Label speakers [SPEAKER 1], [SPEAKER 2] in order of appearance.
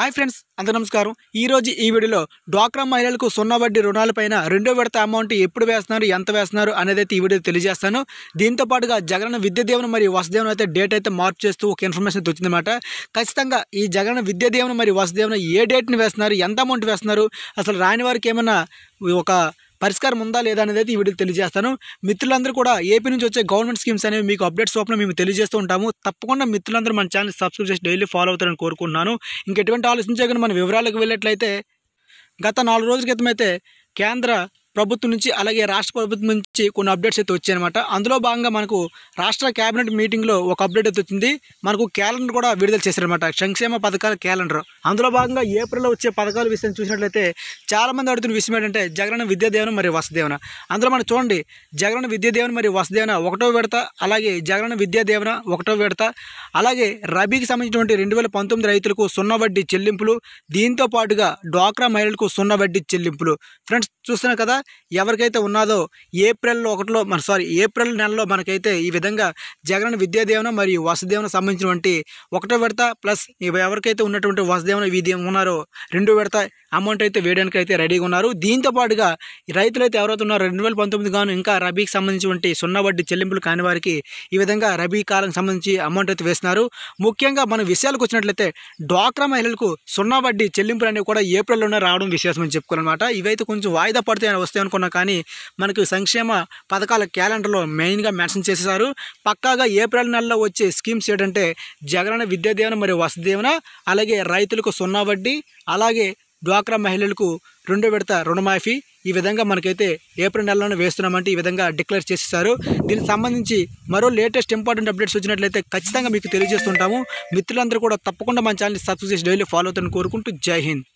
[SPEAKER 1] Hi friends, అందరూ నమస్కారం. ఈరోజు ఈ వీడియోలో డ్వాక్రా మహిళలకు సున్నా వడ్డీ రుణాలపైన రెండో విడత అమౌంట్ ఎప్పుడు వేస్తున్నారు, ఎంత వేస్తున్నారు అనేది అయితే ఈ వీడియో తెలియజేస్తాను. దీంతో పాటుగా జగనన్న విద్యా దీవెన మరియు వసతి అయితే డేట్ అయితే మార్పు చేస్తూ ఒక ఇన్ఫర్మేషన్ అయితే వచ్చిందన్నమాట. ఖచ్చితంగా ఈ జగనన్న విద్యా దీవెన మరియు వసతి దీవెన ఏ డేట్ని వేస్తున్నారు, ఎంత అమౌంట్ వేస్తున్నారు, అసలు రాని వారికి ఏమన్నా ఒక పరిష్కారం ఉందా లేదా అనేది అయితే ఈ వీడియో తెలియజేస్తాను. మిత్రులందరూ కూడా ఏపీ నుంచి వచ్చే గవర్నమెంట్ స్కీమ్స్ అనేవి మీకు అప్డేట్స్ రూపంలో మేము తెలియజేస్తూ ఉంటాము. తప్పకుండా మిత్రులందరూ మన ఛానల్ సబ్స్క్రైబ్ చేసి డైలీ ఫాలో అవుతారని కోరుకుంటున్నాను. ఇంకెటువంటి ఆలోచించకుండా మన వివరాలకు వెళ్ళినట్లయితే గత 4 రోజుల క్రితం అయితే కేంద్ర ప్రభుత్వం నుంచి అలాగే రాష్ట్ర ప్రభుత్వం నుంచి కొన్ని అప్డేట్స్ అయితే వచ్చాయన్నమాట. అందులో భాగంగా మనకు రాష్ట్ర కేబినెట్ మీటింగ్లో ఒక అప్డేట్ అయితే వచ్చింది. మనకు క్యాలెండర్ కూడా విడుదల చేశారన్నమాట, సంక్షేమ పథకాల క్యాలెండర్. అందులో భాగంగా ఏప్రిల్లో వచ్చే పథకాల విషయం చూసినట్లయితే చాలామంది అడుగుతున్న విషయం ఏంటంటే జగనన్న విద్యా దీవెన మరియు వసతి దీవెన. అందులో మనం చూడండి, జగనన్న విద్యా దీవెన మరియు వసతి దీవెన 1వ విడత, అలాగే జగనన్న విద్యా దీవెన 1వ విడత, అలాగే రబీకి సంబంధించినటువంటి 2019 రైతులకు సున్నా వడ్డీ చెల్లింపులు, దీంతో పాటుగా డ్వాక్రా మహిళలకు సున్నా వడ్డీ చెల్లింపులు. ఫ్రెండ్స్ చూస్తున్నారు కదా, ఎవరికైతే ఉన్నదో ఏప్రిల్ నెలలో మనకైతే ఈ విధంగా జగనన్న విద్యా దీవెన మరియు వసతి దీవెన సంబంధించినటువంటి 1వ విడత ప్లస్ ఎవరికైతే ఉన్నటువంటి వసతి దీవెన ఇది ఉన్నారో 2వ విడత అమౌంట్ అయితే వేయడానికి అయితే రెడీగా ఉన్నారు. దీంతో పాటుగా రైతులైతే ఎవరైతే ఉన్నారో 2019 గాను ఇంకా రబీకి సంబంధించినటువంటి సున్నా వడ్డీ చెల్లింపులు కాని వారికి ఈ విధంగా రబీ కాలం సంబంధించి అమౌంట్ అయితే వేస్తున్నారు. ముఖ్యంగా మన విషయాలకు వచ్చినట్లయితే డ్వాక్రా మహిళలకు సున్నా వడ్డీ చెల్లింపులు అనేవి కూడా ఏప్రిల్లోనే రావడం విశేషం అని చెప్పుకోవాలన్నమాట. ఇవైతే కొంచెం వాయిదా పడితే వస్తాయి అనుకున్నా కానీ మనకు సంక్షేమ పథకాల క్యాలెండర్లో మెయిన్గా మెన్షన్ చేసేసారు. పక్కాగా ఏప్రిల్ నెలలో వచ్చే స్కీమ్స్ ఏంటంటే జగనన్న విద్యా దీవెన మరియు వసతి దీవెన, అలాగే రైతులకు సున్నా వడ్డీ, అలాగే డ్వాక్రా మహిళలకు 2వ విడత రుణమాఫీ. ఈ విధంగా మనకైతే ఏప్రిల్ నెలలోనే వేస్తున్నామంటే ఈ విధంగా డిక్లేర్ చేసేసారు. దీనికి సంబంధించి మరో లేటెస్ట్ ఇంపార్టెంట్ అప్డేట్స్ వచ్చినట్లయితే ఖచ్చితంగా మీకు తెలియజేస్తుంటాము. మిత్రులందరూ కూడా తప్పకుండా మన ఛానల్ సబ్స్క్రైబ్ చేసి డైలీ ఫాలో అవుతారని కోరుకుంటూ జై హింద్.